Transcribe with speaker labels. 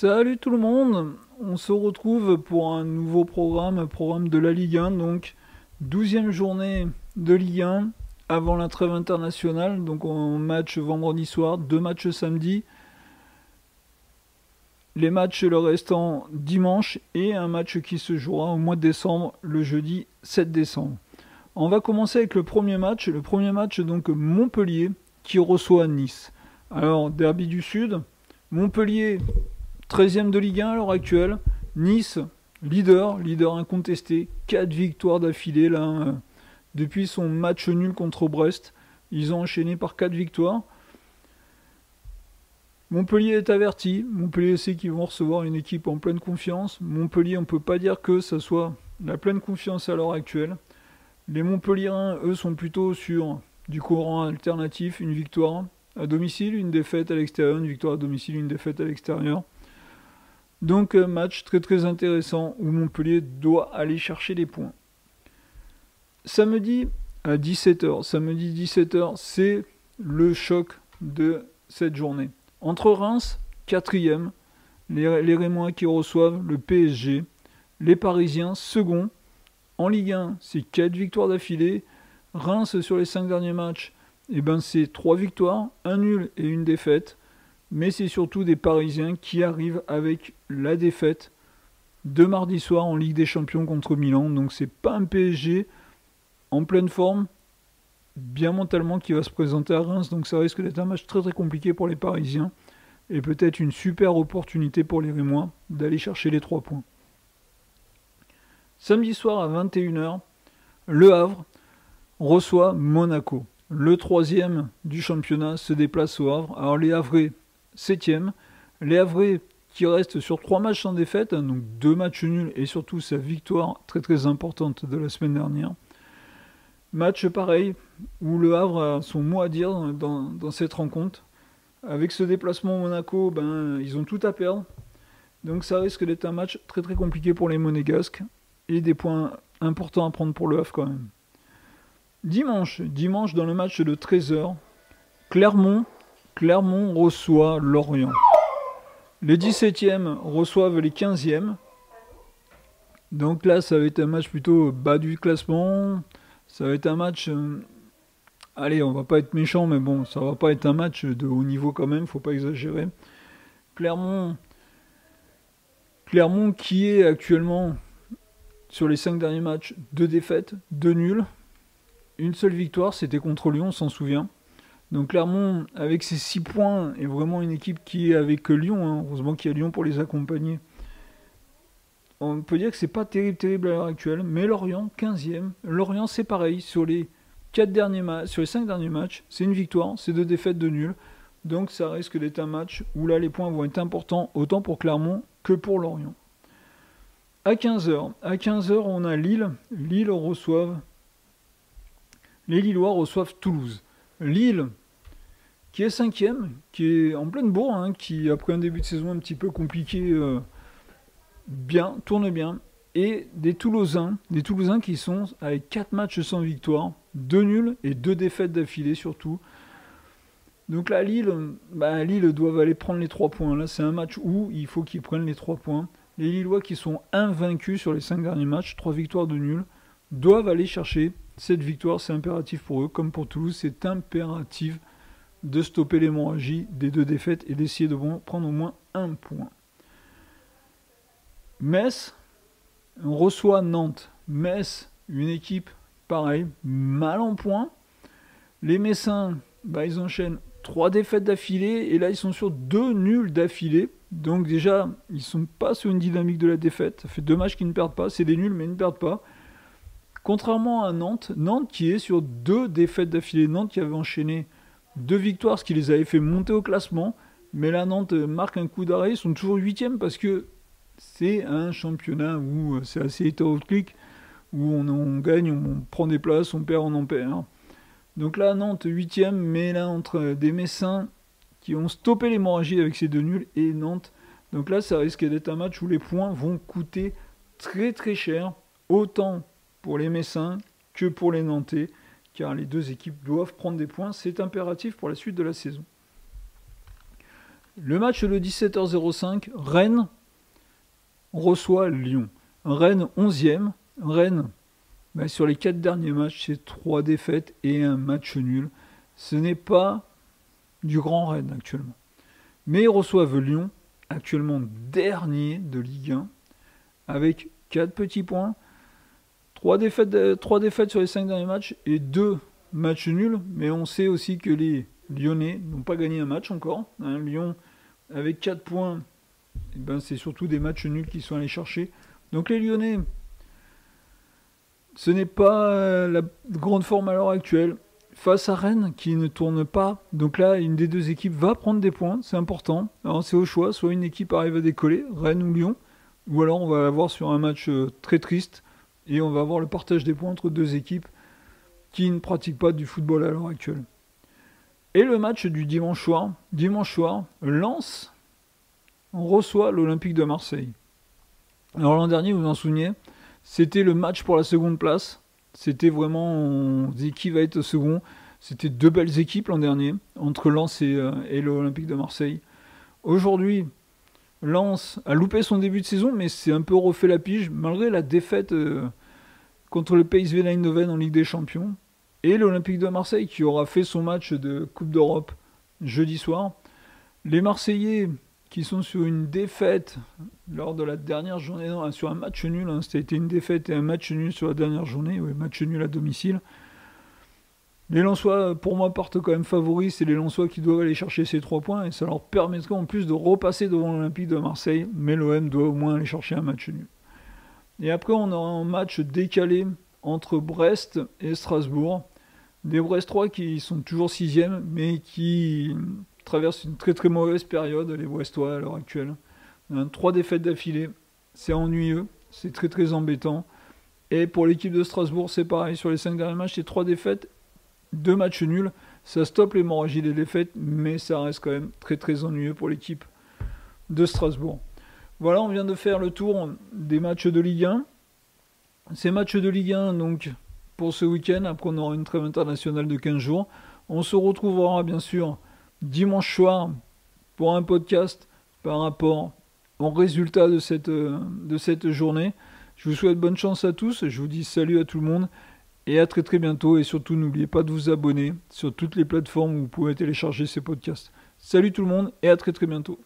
Speaker 1: Salut tout le monde, on se retrouve pour un nouveau programme de la Ligue 1, donc 12e journée de Ligue 1 avant la trêve internationale, donc on match vendredi soir, deux matchs samedi, les matchs le restant dimanche et un match qui se jouera au mois de décembre, le jeudi 7 décembre. On va commencer avec le premier match donc Montpellier qui reçoit Nice. Alors derby du Sud, Montpellier 13e de Ligue 1 à l'heure actuelle. Nice, leader incontesté. 4 victoires d'affilée là, depuis son match nul contre Brest. Ils ont enchaîné par 4 victoires. Montpellier est averti. Montpellier sait qu'ils vont recevoir une équipe en pleine confiance. Montpellier, on ne peut pas dire que ça soit la pleine confiance à l'heure actuelle. Les Montpelliérains, eux, sont plutôt sur du courant alternatif. Une victoire à domicile, une défaite à l'extérieur. Une victoire à domicile, une défaite à l'extérieur. Donc match très intéressant où Montpellier doit aller chercher des points. Samedi à 17h. Samedi 17h, c'est le choc de cette journée. Entre Reims, 4e, les Rémois qui reçoivent le PSG. Les Parisiens, second. En Ligue 1, c'est 4 victoires d'affilée. Reims, sur les 5 derniers matchs, c'est 3 victoires, un nul et une défaite. Mais c'est surtout des Parisiens qui arrivent avec la défaite de mardi soir en Ligue des Champions contre Milan. Donc c'est pas un PSG en pleine forme, bien mentalement, qui va se présenter à Reims. Donc ça risque d'être un match très compliqué pour les Parisiens. Et peut-être une super opportunité pour les Rémois d'aller chercher les 3 points. Samedi soir à 21h, Le Havre reçoit Monaco. Le 3e du championnat se déplace au Havre. Alors les Havrais, 7e. Les Havrais qui restent sur 3 matchs sans défaite, donc 2 matchs nuls et surtout sa victoire très importante de la semaine dernière. Match pareil, où le Havre a son mot à dire dans cette rencontre. Avec ce déplacement au Monaco, ils ont tout à perdre. Donc ça risque d'être un match très compliqué pour les Monégasques. Et des points importants à prendre pour le Havre quand même. Dimanche dans le match de 13h, Clermont reçoit Lorient. Les 17e reçoivent les 15e. Donc là, ça va être un match plutôt bas du classement. Ça va être un match... allez, on va pas être méchant, mais bon, ça va pas être un match de haut niveau quand même, faut pas exagérer. Clermont qui est actuellement, sur les 5 derniers matchs, 2 défaites, 2 nuls. Une seule victoire, c'était contre Lyon, on s'en souvient. Donc Clermont, avec ses 6 points, est vraiment une équipe qui est avec Lyon. Heureusement qu'il y a Lyon pour les accompagner. On peut dire que c'est pas terrible à l'heure actuelle. Mais Lorient, 15e. Lorient, c'est pareil. Sur les 5 derniers matchs, c'est une victoire, c'est 2 défaites, 2 nuls. Donc ça risque d'être un match où là, les points vont être importants, autant pour Clermont que pour Lorient. À 15h, on a Lille. Les Lillois reçoivent Toulouse. Lille, qui est 5e, qui est en pleine bourre, qui après un début de saison un petit peu compliqué, tourne bien. Et des Toulousains qui sont avec 4 matchs sans victoire, 2 nuls et 2 défaites d'affilée surtout. Donc là, Lille doivent aller prendre les 3 points. Là, c'est un match où il faut qu'ils prennent les 3 points. Les Lillois qui sont invaincus sur les 5 derniers matchs, 3 victoires, 2 nuls, doivent aller chercher cette victoire. C'est impératif pour eux, comme pour Toulouse, c'est impératif de stopper l'hémorragie des 2 défaites et d'essayer de prendre au moins 1 point. Metz, on reçoit Nantes. Metz, une équipe pareil, mal en point. Les Messins, ils enchaînent 3 défaites d'affilée et là ils sont sur 2 nuls d'affilée. Donc déjà, ils sont pas sur une dynamique de la défaite. Ça fait 2 matchs qu'ils ne perdent pas. C'est des nuls mais ils ne perdent pas. Contrairement à Nantes qui est sur 2 défaites d'affilée. Nantes qui avait enchaîné 2 victoires, ce qui les avait fait monter au classement. Mais là, Nantes marque un coup d'arrêt. Ils sont toujours 8e parce que c'est un championnat où c'est assez hétéroclite, où on gagne, on prend des places, on perd, on en perd. Donc là, Nantes 8e, mais là, entre des Messins qui ont stoppé l'hémorragie avec ces 2 nuls et Nantes. Donc là, ça risque d'être un match où les points vont coûter très cher, autant pour les Messins que pour les Nantais, car les 2 équipes doivent prendre des points, c'est impératif pour la suite de la saison. Le match le 17h05, Rennes reçoit Lyon. Rennes 11e. Rennes, sur les 4 derniers matchs, c'est 3 défaites et un match nul. Ce n'est pas du grand Rennes actuellement. Mais ils reçoivent Lyon, actuellement dernier de Ligue 1, avec 4 petits points, 3 défaites sur les 5 derniers matchs et 2 matchs nuls. Mais on sait aussi que les Lyonnais n'ont pas gagné un match encore. Lyon, avec 4 points, c'est surtout des matchs nuls qu'ils sont allés chercher. Donc les Lyonnais, ce n'est pas la grande forme à l'heure actuelle. Face à Rennes qui ne tourne pas. Donc là, une des deux équipes va prendre des points, c'est important. Alors c'est au choix, soit une équipe arrive à décoller, Rennes ou Lyon, ou alors on va l'avoir sur un match très triste, et on va avoir le partage des points entre deux équipes qui ne pratiquent pas du football à l'heure actuelle. Et le match du dimanche soir, Lens reçoit l'Olympique de Marseille. Alors l'an dernier, vous vous en souvenez, c'était le match pour la seconde place. C'était vraiment, on dit qui va être second. C'était 2 belles équipes l'an dernier, entre Lens et l'Olympique de Marseille. Aujourd'hui, Lens a loupé son début de saison, mais c'est un peu refait la pige, malgré la défaite contre le PSV Eindhoven en Ligue des Champions. Et l'Olympique de Marseille qui aura fait son match de Coupe d'Europe jeudi soir. Les Marseillais qui sont sur une défaite lors de la dernière journée, non, sur un match nul, c'était une défaite et un match nul sur la dernière journée, match nul à domicile. Les Lensois, pour moi, partent quand même favoris, c'est les Lensois qui doivent aller chercher ces 3 points, et ça leur permettrait en plus de repasser devant l'Olympique de Marseille, mais l'OM doit au moins aller chercher un match nul. Et après, on aura un match décalé entre Brest et Strasbourg. Des Brestois qui sont toujours 6e, mais qui traversent une très très mauvaise période, les Brestois à l'heure actuelle. 3 défaites d'affilée, c'est ennuyeux, c'est très très embêtant. Et pour l'équipe de Strasbourg, c'est pareil, sur les 5 derniers matchs, c'est 3 défaites, 2 matchs nuls. Ça stoppe l'hémorragie des défaites, mais ça reste quand même très très ennuyeux pour l'équipe de Strasbourg. Voilà, on vient de faire le tour des matchs de Ligue 1. Ces matchs de Ligue 1, donc, pour ce week-end, après on aura une trêve internationale de 15 jours. On se retrouvera bien sûr dimanche soir pour un podcast par rapport au résultat de cette journée. Je vous souhaite bonne chance à tous, je vous dis salut à tout le monde et à très très bientôt. Et surtout n'oubliez pas de vous abonner sur toutes les plateformes où vous pouvez télécharger ces podcasts. Salut tout le monde et à très très bientôt.